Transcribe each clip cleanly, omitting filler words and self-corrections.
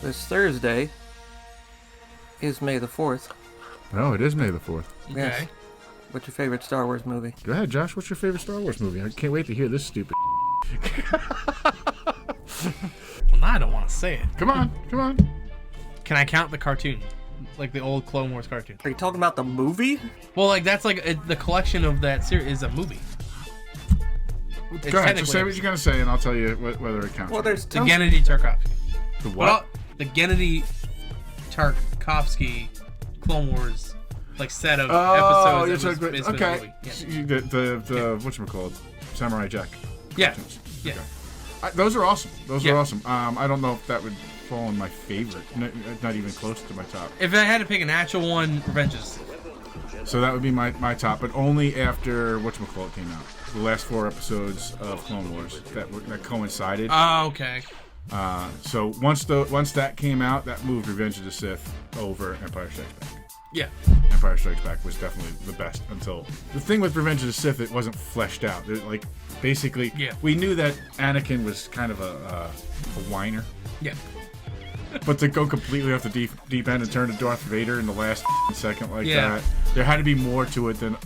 This Thursday is May the 4th. No, it is May the 4th. Okay. Yes. What's your favorite Star Wars movie? Go ahead, Josh. What's your favorite Star Wars movie? I can't wait to hear this stupid. Well, now I don't want to say it. Come on. Can I count the cartoon? Like the old Clone Wars cartoon? Are you talking about the movie? Well, like that's like the collection of that series is a movie. Go ahead, just say what you're going to say, and I'll tell you whether it counts. Well, there's the Gennady Tarkovsky. The what? The Gennady Tarkovsky Clone Wars, like set of episodes. Okay. Yeah. The whatchamacallit? Samurai Jack. Yeah. Cartoons. Yeah. Okay. Those are awesome. Those are awesome. I don't know if that would fall in my favorite. Not even close to my top. If I had to pick an actual one, Revenge of the Sith. So that would be my top, but only after whatchamacallit came out. The last 4 episodes of Clone Wars that coincided. Oh, okay. So once that came out, that moved Revenge of the Sith over Empire Strikes Back. Yeah. Empire Strikes Back was definitely the best until the thing with Revenge of the Sith, it wasn't fleshed out. Like basically, we knew that Anakin was kind of a whiner. Yeah. But to go completely off the deep end and turn to Darth Vader in the last second like that, there had to be more to it than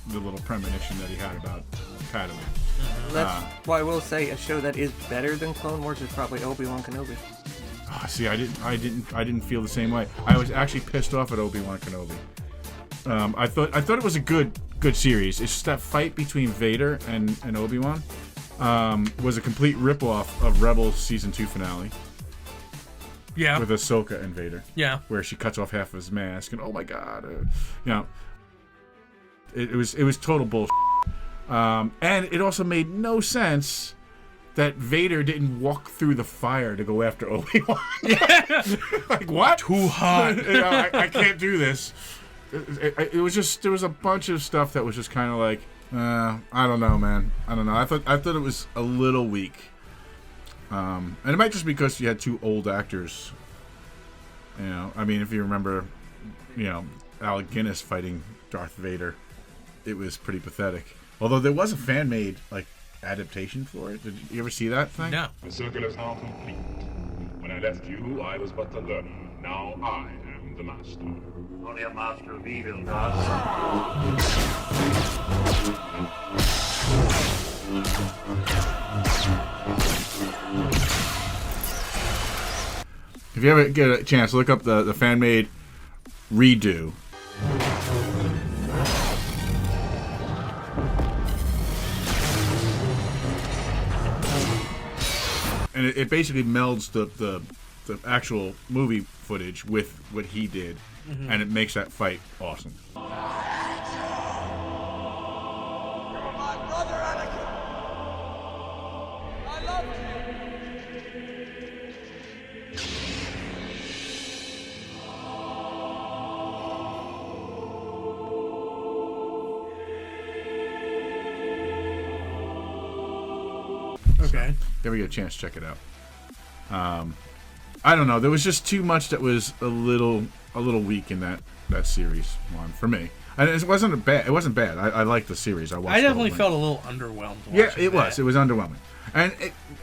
the little premonition that he had about Padme. That's why I will say a show that is better than Clone Wars is probably Obi-Wan Kenobi. Oh, see, I didn't feel the same way. I was actually pissed off at Obi-Wan Kenobi. I thought it was a good series. It's just that fight between Vader and Obi-Wan was a complete ripoff of Rebels season 2 finale. Yeah. With Ahsoka and Vader. Yeah. Where she cuts off half of his mask and oh my god, it was total bullshit. And it also made no sense that Vader didn't walk through the fire to go after Obi-Wan. Like what? Too hot. I can't do this. It was just there was a bunch of stuff that was just kind of like I don't know, man. I don't know. I thought it was a little weak. And it might just be because you had 2 old actors. I mean, if you remember, Alec Guinness fighting Darth Vader, it was pretty pathetic. Although there was a fan-made adaptation for it. Did you ever see that thing? No. The circle is now complete. When I left you, I was but the learner. Now I am the master. Only a master of evil, God. If you ever get a chance, look up the fan-made redo. And it basically melds the actual movie footage with what he did, and it makes that fight awesome. You're my brother, Anakin. I love you. Okay. If you ever get a chance, check it out. I don't know. There was just too much that was a little weak in that series one for me. And it wasn't bad. I liked the series. I definitely felt a little underwhelmed. Yeah, it was. It was underwhelming. And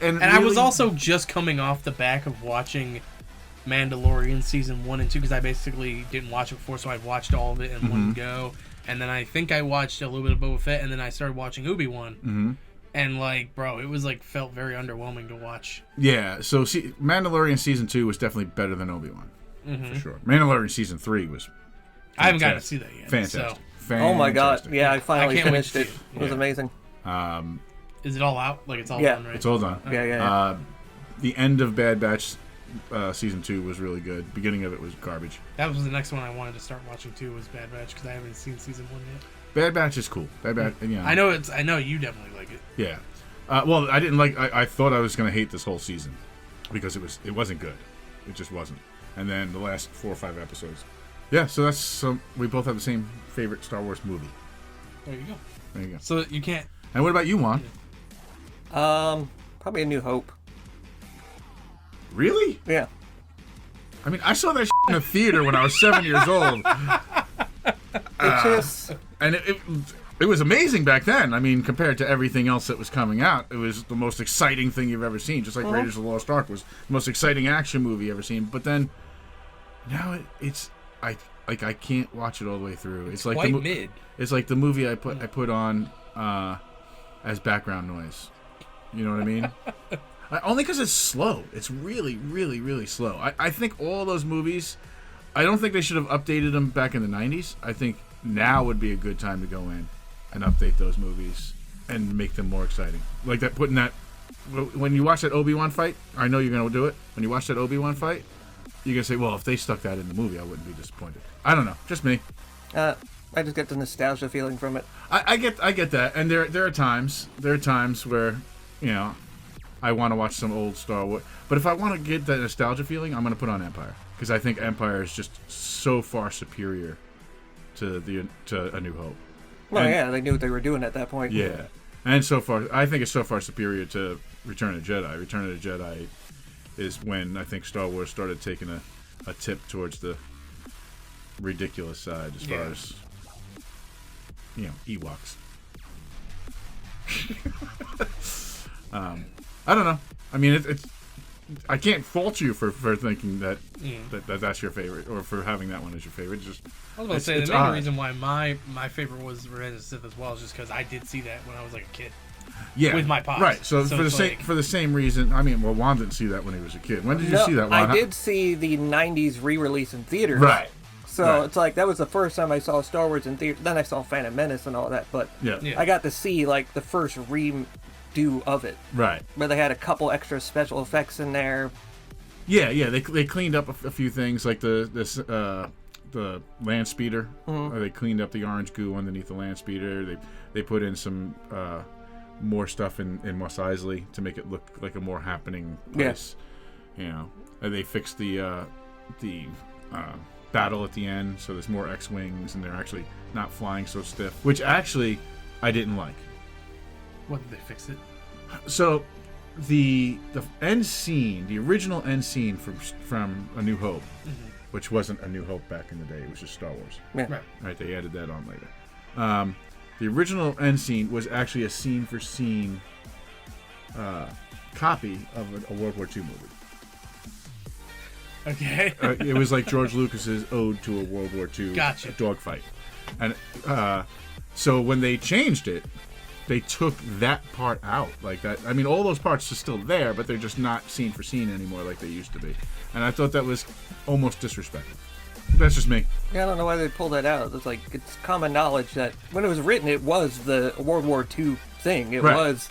really, I was also just coming off the back of watching Mandalorian season 1 and 2 because I basically didn't watch it before, so I watched all of it in one go. And then I think I watched a little bit of Boba Fett, and then I started watching Obi-Wan. And it was felt very underwhelming to watch. Yeah, so Mandalorian season 2 was definitely better than Obi-Wan, for sure. Mandalorian season 3 was fantastic. I haven't got to see that yet. Fantastic. So. Oh my god! Yeah, I finally can't finished wait it. to see It was amazing. Is it all out? It's all done, right? It's all done. Yeah. The end of Bad Batch season 2 was really good. Beginning of it was garbage. That was the next one I wanted to start watching too. Was Bad Batch because I haven't seen season 1 yet. Bad Batch is cool. Bad Batch, I know you definitely like it. Yeah. Well, I didn't like. I thought I was going to hate this whole season because it wasn't good. It just wasn't. And then the last 4 or 5 episodes. Yeah. So we both have the same favorite Star Wars movie. There you go. There you go. So you can't. And what about you, Juan? Probably A New Hope. Really? Yeah. I mean, I saw that in a theater when I was 7 years old. It just And it was amazing back then. I mean, compared to everything else that was coming out, it was the most exciting thing you've ever seen. Just like Raiders of the Lost Ark was the most exciting action movie ever seen. But then now I can't watch it all the way through. It's like quite mid. It's like the movie I put on as background noise. You know what I mean? Only because it's slow. It's really, really, really slow. I think all those movies, I don't think they should have updated them back in the 90s. I think now would be a good time to go in and update those movies and make them more exciting. Like that, putting that, when you watch that Obi-Wan fight, I know you're going to do it. When you watch that Obi-Wan fight, you're going to say, well, if they stuck that in the movie, I wouldn't be disappointed. I don't know. Just me. I just get the nostalgia feeling from it. I get that. And there are times where, you know, I want to watch some old Star Wars. But if I want to get that nostalgia feeling, I'm going to put on Empire. Because I think Empire is just so far superior to A New Hope. Well, And- yeah, they knew what they were doing at that point. Yeah. And so far, I think it's so far superior to Return of the Jedi. Return of the Jedi is when I think Star Wars started taking a tip towards the ridiculous side as far as, you know, Ewoks. I don't know. I mean, it's I can't fault you for thinking that, that's your favorite, or for having that one as your favorite. It's just, I was about to say, the main reason why my favorite was Revenge of the Sith as well is just because I did see that when I was like a kid. Yeah, with my pops. Right. So for the it's same like- for the same reason. I mean, well, Juan didn't see that when he was a kid. When did you see that, Juan? I did see the 90s re-release in theaters. Right. So Right. it's like, that was the first time I saw Star Wars in theaters. Then I saw Phantom Menace and all that. But Yeah. Yeah. I got to see, like, the first redo of it. Right. Where they had a couple extra special effects in there. Yeah. They cleaned up a few things, like the land speeder. They cleaned up the orange goo underneath the land speeder. They put in some more stuff in Mos Eisley to make it look like a more happening place. You know, and they fixed the battle at the end, so there's more X-wings and they're actually not flying so stiff, which actually I didn't like. What did they fix it? So the end scene, the original end scene from A New Hope, which wasn't A New Hope back in the day, it was just Star Wars. Yeah. Right. Right, they added that on later. The original end scene was actually a scene-for-scene copy of a World War II movie. Okay. It was like George Lucas's ode to a World War II Gotcha. dogfight. And so when they changed it, they took that part out. Like that. I mean, all those parts are still there, but they're just not scene for scene anymore like they used to be. And I thought that was almost disrespectful. That's just me. Yeah, I don't know why they pulled that out. It's like, it's common knowledge that when it was written, it was the World War II thing. It Right. was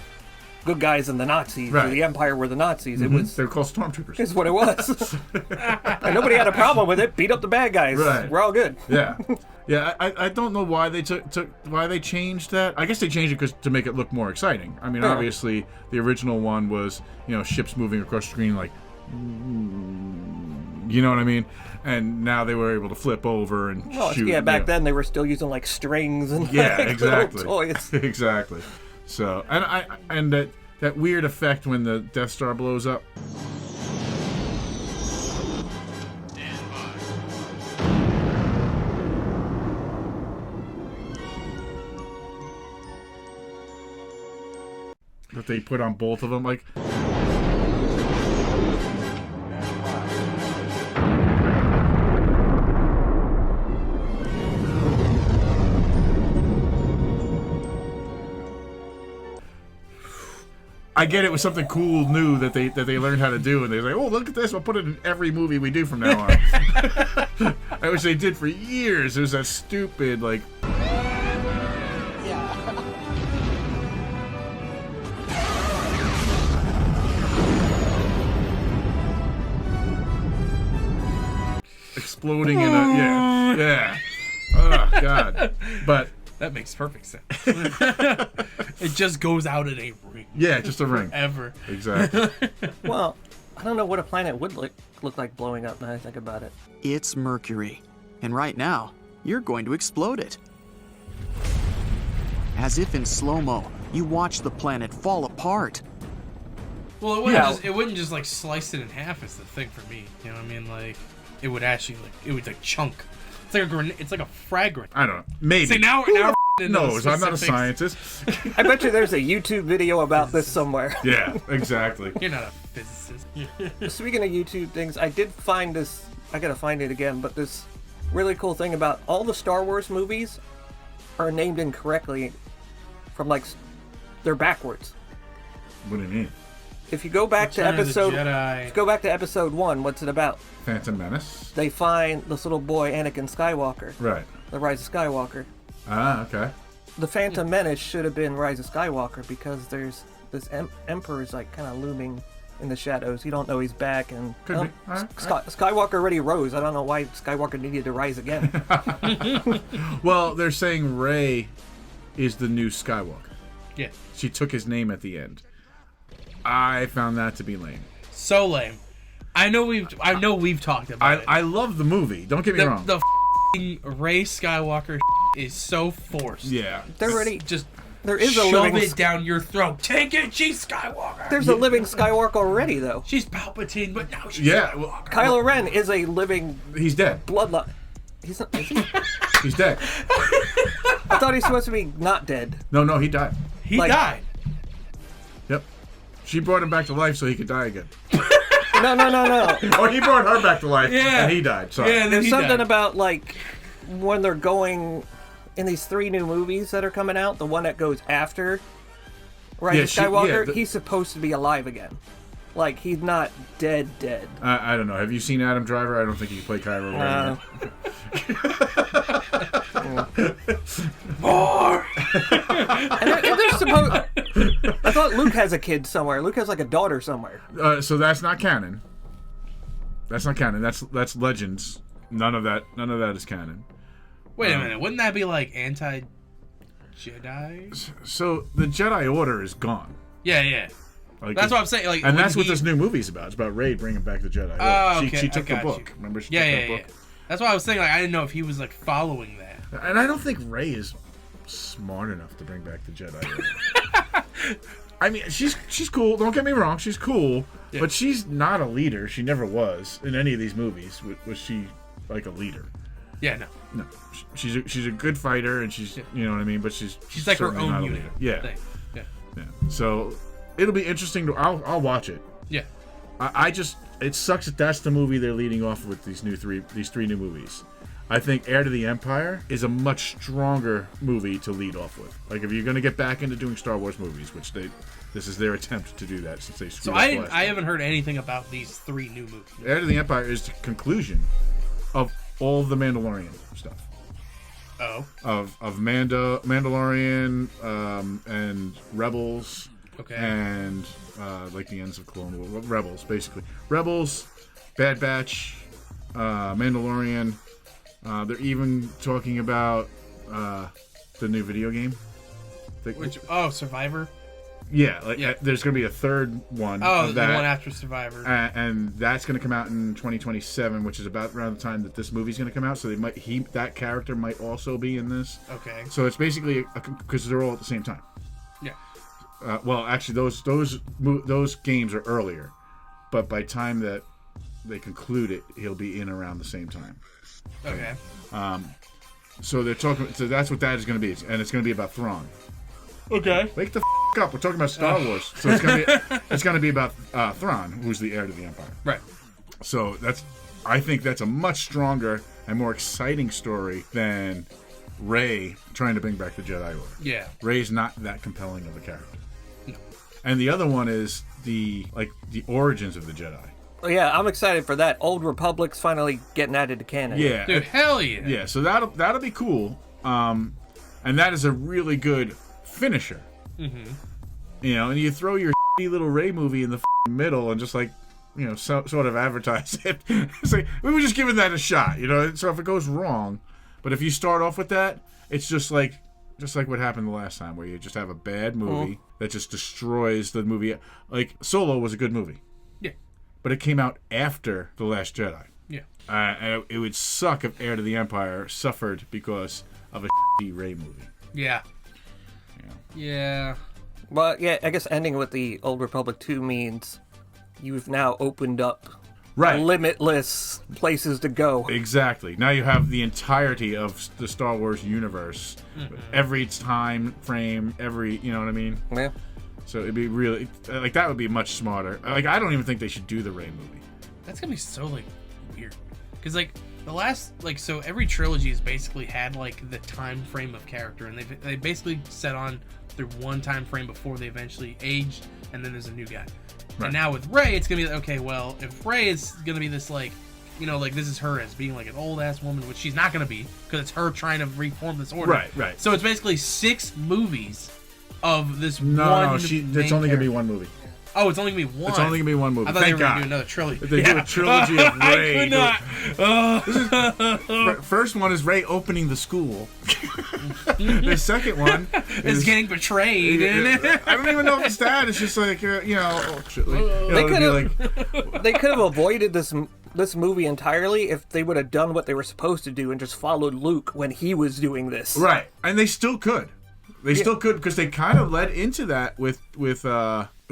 good guys and the Nazis. Right. Or the Empire were the Nazis. It was... They're called stormtroopers. is what it was. And nobody had a problem with it. Beat up the bad guys. Right. We're all good. Yeah, yeah. I don't know why they why they changed that. I guess they changed it to make it look more exciting. I mean, Yeah. obviously the original one was, you know, ships moving across the screen like, you know what I mean. And now they were able to flip over and shoot. Yeah, back then they were still using like strings and Yeah, like, exactly. little toys. Exactly. So and that weird effect when the Death Star blows up. That they put on both of them, like. I get it was something cool, new that they learned how to do, and they're like, "Oh, look at this! We'll put it in every movie we do from now on." Which they did for years. It was that stupid, like. Exploding in a yeah. Oh God! But That makes perfect sense. It just goes out in a ring. yeah, just a ring. Ever. Exactly. Well, I don't know what a planet would look like blowing up now I think about it. It's Mercury, and right now, you're going to explode it. As if in slow-mo, you watch the planet fall apart. Well, it wouldn't, Yeah. it wouldn't just like slice it in half is the thing for me. You know what I mean? Like, it would actually like, it would like chunk. It's like a grenade. It's like a frag grenade. I don't know. Maybe. See, now we're No, I'm not a scientist. I bet you there's a YouTube video about this somewhere. Yeah, exactly. You're not a physicist. Speaking of YouTube things, I did find this. I gotta find it again, but this really cool thing about all the Star Wars movies are named incorrectly from they're backwards. What do you mean? If you go back to Return of the episode, Jedi. if you go back to episode 1, what's it about? Phantom Menace? They find this little boy Anakin Skywalker, Right. the Rise of Skywalker. Ah, okay. The Phantom Menace should have been Rise of Skywalker because there's this Emperor's kind of looming in the shadows. You don't know he's back, and Could be. All right. Skywalker already rose. I don't know why Skywalker needed to rise again. Well, they're saying Rey is the new Skywalker. Yeah. She took his name at the end. I found that to be lame. So lame. I know we've talked about it. I love the movie. Don't get me wrong. The Rey Skywalker is so forced. Yeah. They're already Just there is a shove living it down your throat. Take it, she's Skywalker. there's a living Skywalker already though. She's Palpatine, but now she's Yeah. Skywalker. Well, Kylo Ren is a living he's dead. bloodline. He's not, is he? He's dead. I thought he's supposed to be not dead. No, he died. He Like- died. Yep. She brought him back to life so he could die again. No. Or he brought her back to life Yeah. and he died. Sorry. Yeah, and then There's he something died. about when they're going in these 3 new movies that are coming out. The one that goes after Rise of Skywalker, he's supposed to be alive again. Like he's not dead. I don't know. Have you seen Adam Driver? I don't think he can play Kylo Ren. More. And they're supposed. I thought Luke has a kid somewhere. Luke has a daughter somewhere. So that's not canon. That's not canon. That's Legends. None of that is canon. Wait a minute. Wouldn't that be anti-Jedi? So the Jedi Order is gone. Yeah. Like, That's what I'm saying. and that's what this new movie's about. It's about Rey bringing back the Jedi. Oh, Order. okay, She took I the got book. you. Remember, she Yeah. took that book. That's why I was saying. I didn't know if he was following that. And I don't think Rey is smart enough to bring back the Jedi Order. I mean, she's cool. Don't get me wrong. She's cool, Yeah. but she's not a leader. She never was in any of these movies. Was she like a leader? Yeah, no. No, she's a good fighter, and she's you know what I mean. But she's like her certainly own not a unit. leader. Yeah, Thing. yeah. So it'll be interesting to. I'll watch it. Yeah. I just it sucks that that's the movie they're leading off with these three new movies. I think Heir to the Empire is a much stronger movie to lead off with. Like if you're going to get back into doing Star Wars movies, which this is their attempt to do that since they So screwed up last I time. haven't heard anything about these 3 new movies. Heir to the Empire is the conclusion of all of the Mandalorian stuff. Oh. Of Mandalorian and Rebels. Okay. And the ends of Clone Wars. Rebels, basically. Rebels, Bad Batch, Mandalorian. They're even talking about the new video game. Survivor? Yeah, Yeah. there's going to be a third one Oh, of the that. one after Survivor. And that's going to come out in 2027, which is about around the time that this movie's going to come out. So that character might also be in this. Okay. So it's basically because they're all at the same time. Yeah. Well, actually, those games are earlier, but by time that they conclude it, he'll be in around the same time. Okay. So they're talking. So that's what that is going to be, and it's going to be about Thrawn. Okay. Wake the up! We're talking about Star Wars, so it's going to be about Thrawn, who's the heir to the Empire. Right. So I think that's a much stronger and more exciting story than Rey trying to bring back the Jedi Order. Yeah. Rey's not that compelling of a character. No. And the other one is the origins of the Jedi. Oh, yeah, I'm excited for that. Old Republic's finally getting added to canon. Yeah. Dude, hell yeah. Yeah, so that'll be cool. And that is a really good finisher. Mm-hmm. You know, and you throw your little Rey movie in the middle and just sort of advertise it. It's like, we were just giving that a shot, you know. So if it goes wrong, but if you start off with that, it's just like what happened the last time, where you just have a bad movie that just destroys the movie. Like Solo was a good movie. Yeah. But it came out after The Last Jedi. Yeah. And it would suck if Heir to the Empire suffered because of a Rey movie. Yeah. Yeah. Well, yeah, I guess ending with the Old Republic 2 means you've now opened up Right. limitless places to go. Exactly. Now you have the entirety of the Star Wars universe, every time frame, you know what I mean? Yeah. So it'd be really like that would be much smarter. Like I don't even think they should do the Rey movie. That's gonna be so like weird, because like the last so every trilogy has basically had like the time frame of character, and they basically set on through one time frame before they eventually aged, and then there's a new guy. Right. And now with Rey, it's gonna be like, okay, well, if Rey is gonna be this like, like this is her as being like an old ass woman, which she's not gonna be, because it's her trying to reform this order. Right. So it's basically 6 movies of this No, one. it's only gonna be one movie. Oh, it's only gonna be one. It's only gonna be one movie. I thought Thank they were gonna God. do another trilogy. If they do a trilogy of Rey. I could not. First one is Rey opening the school. The second one Is getting betrayed. I don't even know if it's that. It's just like They could have avoided this movie entirely if they would have done what they were supposed to do and just followed Luke when he was doing this. right, and they still could. They still could, because they kind of led into that with was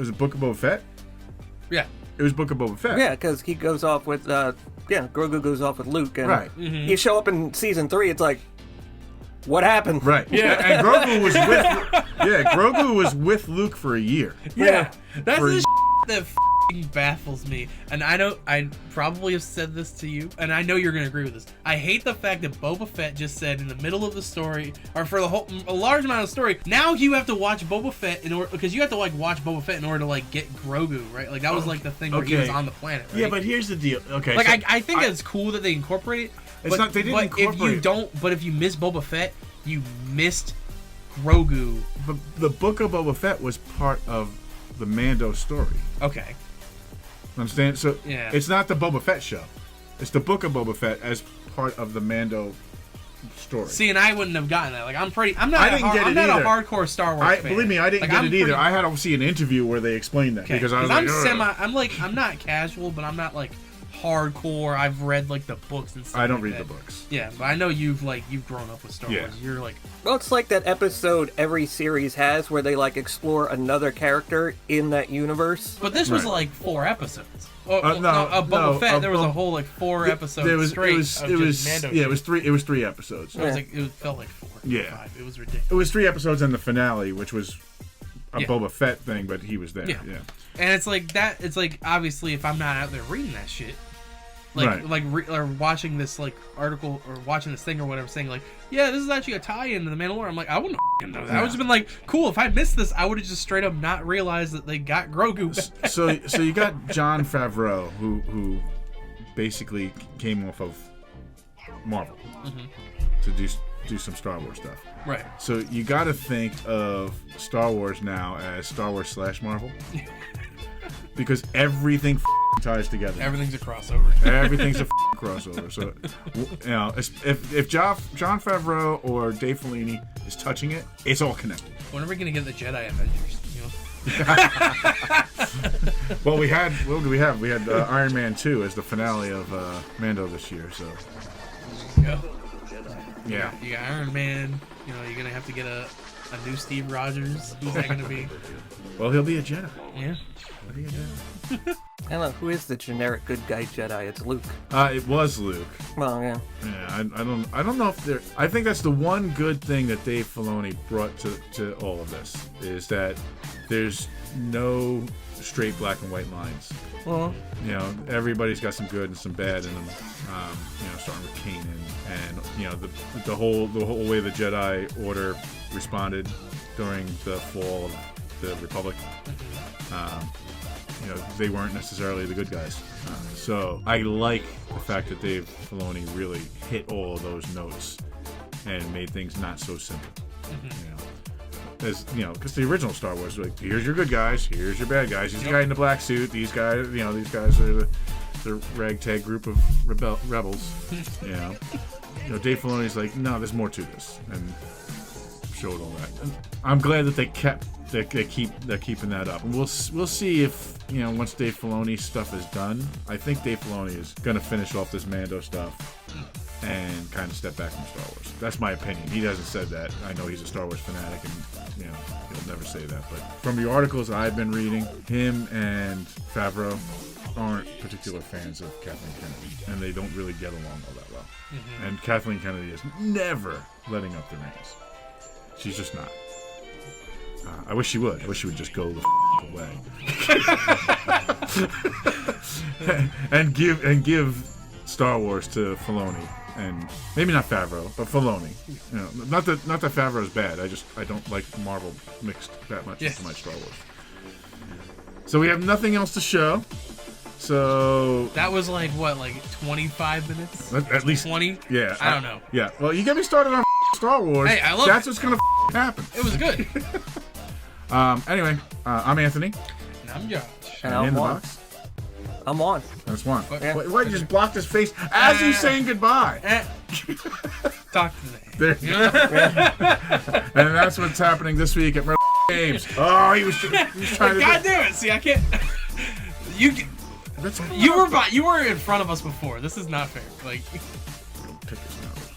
it Book of Boba Fett? Yeah. It was Book of Boba Fett. Yeah, because he goes off with Grogu goes off with Luke, and Right. you show up in season 3. It's like, what happened? Right. Yeah, and Grogu was with Luke for a year. Yeah. That's For- the that f***ing baffles me. And I probably have said this to you, and I know you're going to agree with this. I hate the fact that Boba Fett just said in the middle of the story, or for a large amount of the story, now you have to watch Boba Fett in order, because you have to like watch Boba Fett in order to like get Grogu, right? Like that was like the thing where he was on the planet, right? Yeah, but here's the deal. Okay. like so I think it's cool that they incorporate it. It's not- they didn't but incorporate if you miss Boba Fett, you missed Grogu. But the Book of Boba Fett was part of the Mando story. Okay. Understand? So Yeah. it's not the Boba Fett show. It's the Book of Boba Fett as part of the Mando story. See, and I wouldn't have gotten that. Like, I'm not I didn't get it I'm not a either. hardcore Star Wars fan. Believe me, I didn't Like, get I'm it either. pretty- I had to see an interview where they explained that, Okay. because I was I'm like, "Ugh." I'm not casual, but I'm not like hardcore. I've read like the books and stuff. I don't like read that. the books. Yeah, but I know you've grown up with Star Yeah. Wars. You're like, Well, it's like that episode every series has where they like explore another character in that universe. but this was Right. like 4 episodes. Oh, No, Boba Fett. There was a Boba- whole like 4 episodes It was straight. it was of it just was Mando yeah, shit. it was 3 it was 3 episodes. It was like it felt like 4. Yeah. 5. It was ridiculous. It was 3 episodes and the finale, which was a Yeah. Boba Fett thing, but he was there. Yeah. Yeah. And it's like that. It's like obviously if I'm not out there reading that shit, like Right. or watching this like article or watching this thing or whatever, saying like, yeah, this is actually a tie-in to the Mandalorian. I'm like, I wouldn't f***ing know that. I would just been like, cool. If I missed this, I would have just straight up not realized that they got Grogu back. So you got Jon Favreau, who basically came off of Marvel to do some Star Wars stuff. Right. So you got to think of Star Wars now as Star Wars / Marvel, because everything ties together. Everything's a crossover. Everything's a crossover. So, if Jon Favreau or Dave Filoni is touching it, it's all connected. When are we gonna get the Jedi Avengers? You know. Well, what do we have? We had Iron Man 2 as the finale of Mando this year. So, yeah. You got Iron Man. You know, you're gonna have to get a new Steve Rogers. Who's that gonna be? Well, he'll be a Jedi. Yeah. He'll be a Jedi. I don't know, who is the generic good guy Jedi? It's Luke. It was Luke. Well, yeah. Yeah, I don't know if there. I think that's the one good thing that Dave Filoni brought to all of this, is that there's no straight black and white lines. Well, You know, everybody's got some good and some bad in them. Starting with Kanan, and the whole way the Jedi Order responded during the fall of the Republic. They weren't necessarily the good guys. So I like the fact that Dave Filoni really hit all of those notes and made things not so simple. Because the original Star Wars was like, here's your good guys, here's your bad guys. He's the guy in the black suit. These guys are the ragtag group of rebels. Dave Filoni's like, no, there's more to this, and showed all that. And I'm glad that they're keeping that up. And we'll see if once Dave Filoni's stuff is done. I think Dave Filoni is gonna finish off this Mando stuff and kind of step back from Star Wars. That's my opinion. He hasn't said that. I know he's a Star Wars fanatic, and he'll never say that. But from the articles I've been reading, him and Favreau aren't particular fans of Kathleen Kennedy, and they don't really get along all that well. And Kathleen Kennedy is never letting up the reins. She's just not. I wish she would. I wish she would just go the away and give Star Wars to Filoni, and maybe not Favreau, but Filoni. You know, not that Favreau's bad. I don't like Marvel mixed that much into my Star Wars. So we have nothing else to show. So that was like what, like 25 minutes? At least 20. Yeah, I don't know. Yeah. Well, you get me started on Star Wars. Hey, I love That's what's gonna happen. It was good. Anyway, I'm Anthony. And I'm Josh. And In I'm the Juan. box. I'm Juan. That's one. Yeah. Why you just blocked his face as he's saying goodbye? Talk to me. There you go. And that's what's happening this week at Myrtle Beach Games. Oh, he was trying to. God damn it! See, I can't. You were in front of us before. This is not fair. Like.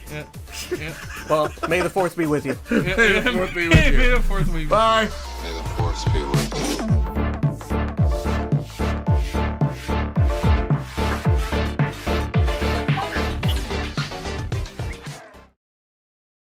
Yeah. Well, may the force be with you. May the force be with you. Bye. May the force be with you.